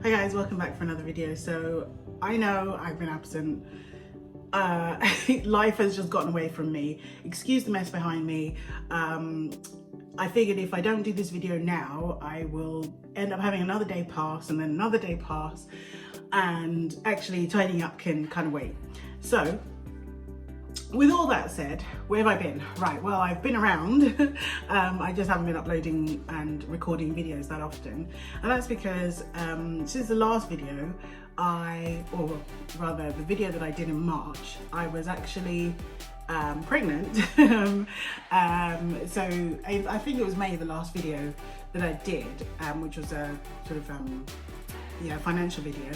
Hi guys, welcome back for another video. So I know I've been absent. Life has just gotten away from me. Excuse the mess behind me. I figured if I don't do this video now, I will end up having another day pass and then another day pass, and actually tidying up can kind of wait. So with all that said, where have I been? Right, well, I've been around. I just haven't been uploading and recording videos that often. And that's because since the last video, or rather the video that I did in March, I was actually pregnant. So I think it was May, the last video that I did, which was a sort of financial video.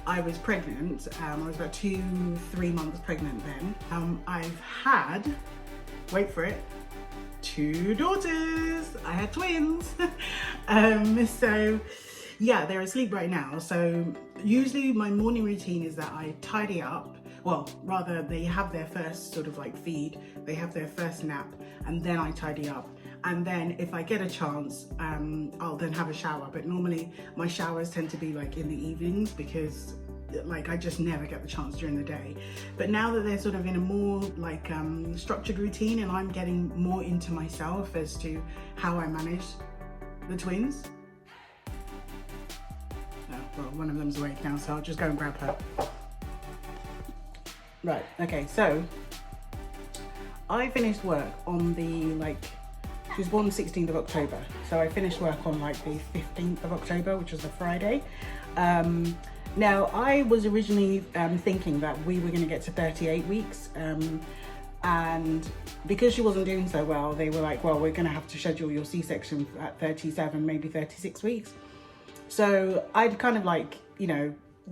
I was pregnant. I was about 2-3 months pregnant then. I've had, wait for it, 2 daughters. I had twins. So yeah, they're asleep right now. So usually my morning routine is that I tidy up. Well, rather they have their first sort of like feed, they have their first nap, and then I tidy up. And then if I get a chance, I'll then have a shower. But normally my showers tend to be like in the evenings because like I just never get the chance during the day. But now that they're sort of in a more like structured routine and I'm getting more into myself as to how I manage the twins. Oh, well, one of them's awake now, so I'll just go and grab her. Right, okay, so I finished work on the she was born the 16th of October. So I finished work on like the 15th of October, which was a Friday. Now I was originally thinking that we were gonna get to 38 weeks. And because she wasn't doing so well, they were like, well, we're gonna have to schedule your C-section at 37, maybe 36 weeks. So I'd kind of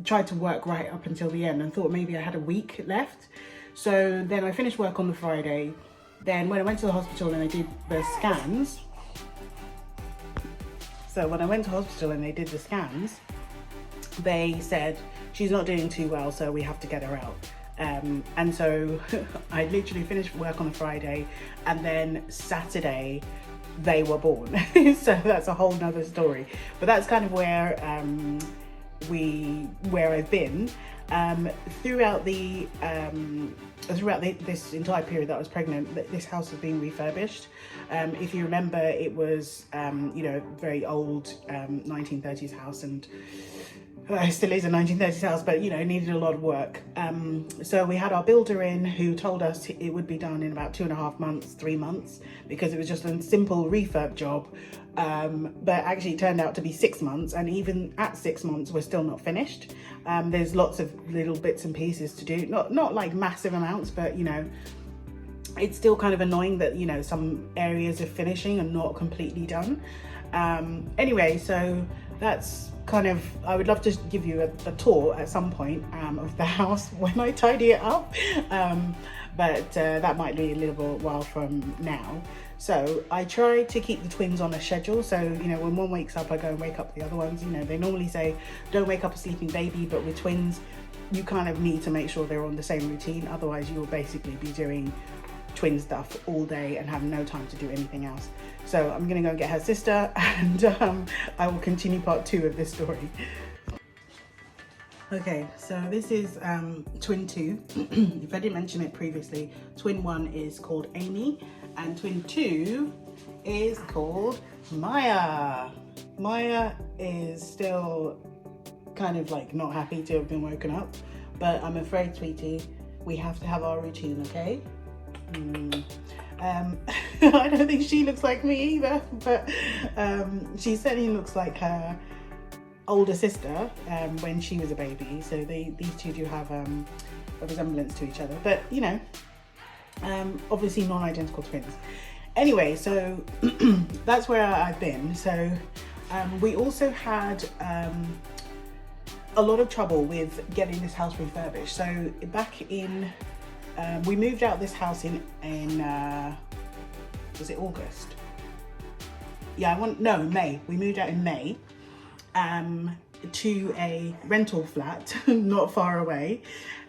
tried to work right up until the end and thought maybe I had a week left. So then I finished work on the Friday. Then when I went to the hospital and they did the scans, they said she's not doing too well, so we have to get her out. And so I literally finished work on a Friday, and then Saturday they were born. So that's a whole nother story. But that's kind of where I've been throughout this entire period that I was pregnant. This house has been refurbished. If you remember, it was very old 1930s house, and it still is a 1930s house, but it needed a lot of work. So we had our builder in who told us it would be done in about 2.5 months, 3 months, because it was just a simple refurb job. But actually it turned out to be 6 months, and even at 6 months we're still not finished. There's lots of little bits and pieces to do, not like massive amounts, but it's still kind of annoying that some areas of finishing are not completely done. Anyway, so that's kind of, I would love to give you a tour at some point of the house when I tidy it up, but that might be a little while from now. So I try to keep the twins on a schedule. So when one wakes up, I go and wake up the other ones. They normally say don't wake up a sleeping baby, but with twins you kind of need to make sure they're on the same routine, otherwise you will basically be doing twin stuff all day and have no time to do anything else. So I'm gonna go and get her sister, and I will continue part 2 of this story. Okay, so this is twin 2. If I didn't mention it previously, twin 1 is called Amy, and twin 2 is called Maya. Maya is still kind of not happy to have been woken up, but I'm afraid, sweetie, we have to have our routine, okay? I don't think she looks like me either, but she certainly looks like her older sister when she was a baby. So these two do have a resemblance to each other, but obviously non-identical twins. Anyway, so that's where I've been. So we also had a lot of trouble with getting this house refurbished. So back in we moved out this house in was it August? Yeah, May. We moved out in May to a rental flat not far away.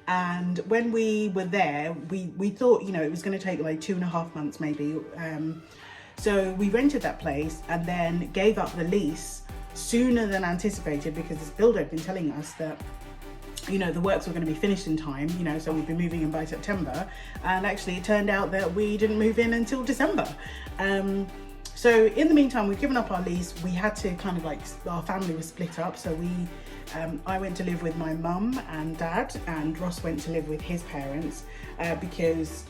And when we were there, we thought, it was going to take like 2.5 months maybe. So we rented that place and then gave up the lease sooner than anticipated, because this builder had been telling us that, you know, the works were going to be finished in time, you know, so we'd be moving in by September, and actually it turned out that we didn't move in until December. So in the meantime, we've given up our lease. We had to kind of like, our family was split up, so I went to live with my mum and dad, and Ross went to live with his parents, because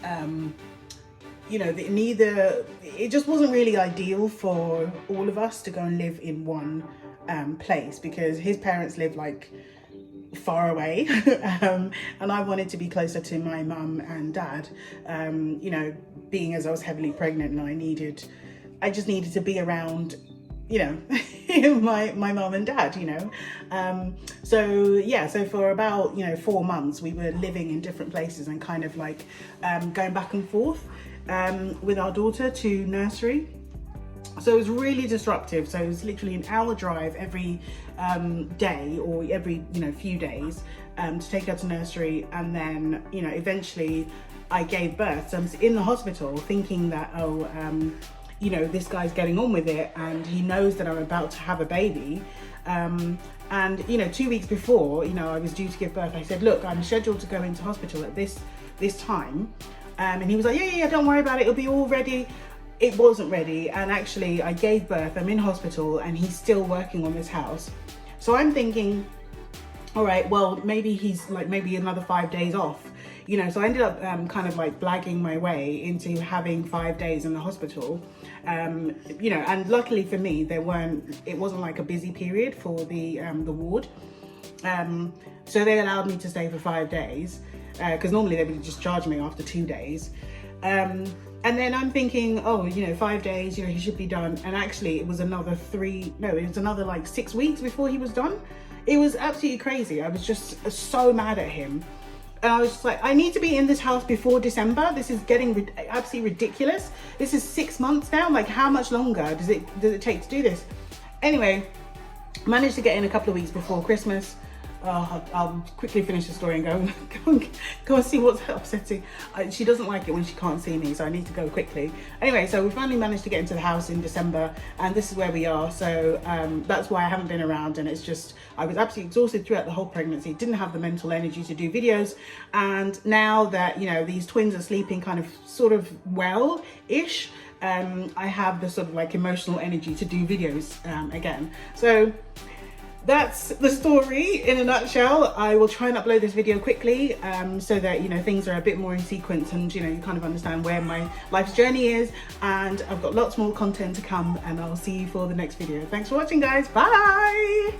you know, it just wasn't really ideal for all of us to go and live in one place, because his parents live like far away, and I wanted to be closer to my mum and dad, you know, being as I was heavily pregnant, and I just needed to be around, you know, my mum and dad, you know. So yeah, so for about, you know, 4 months we were living in different places and kind of like going back and forth with our daughter to nursery. So it was really disruptive. So it was literally an hour drive every day, or every, you know, few days, to take her to nursery. And then, you know, eventually I gave birth. So I was in the hospital thinking that, you know, this guy's getting on with it and he knows that I'm about to have a baby. And, you know, 2 weeks before, you know, I was due to give birth, I said, look, I'm scheduled to go into hospital at this time. And he was like, yeah, don't worry about it. It'll be all ready. It wasn't ready. And actually I gave birth, I'm in hospital, and he's still working on this house. So I'm thinking, all right, well, maybe he's like, maybe another 5 days off, you know. So I ended up kind of like blagging my way into having 5 days in the hospital. You know, and luckily for me, it wasn't like a busy period for the ward. So they allowed me to stay for 5 days, because normally they would just charge me after 2 days. And then I'm thinking, oh, you know, 5 days, you know, he should be done. And actually it was another like 6 weeks before he was done. It was absolutely crazy. I was just so mad at him. And I was just like, I need to be in this house before December. This is getting absolutely ridiculous. This is 6 months now. Like, how much longer does it take to do this? Anyway, managed to get in a couple of weeks before Christmas. I'll quickly finish the story and go and see what's upsetting. She doesn't like it when she can't see me, so I need to go quickly. Anyway, so we finally managed to get into the house in December, and this is where we are. So that's why I haven't been around, and it's just, I was absolutely exhausted throughout the whole pregnancy, didn't have the mental energy to do videos. And now that, you know, these twins are sleeping kind of sort of well-ish, I have the sort of like emotional energy to do videos again. So that's the story in a nutshell. I will try and upload this video quickly, so that, you know, things are a bit more in sequence, and, you know, you kind of understand where my life's journey is. And I've got lots more content to come, and I'll see you for the next video. Thanks for watching, guys. Bye.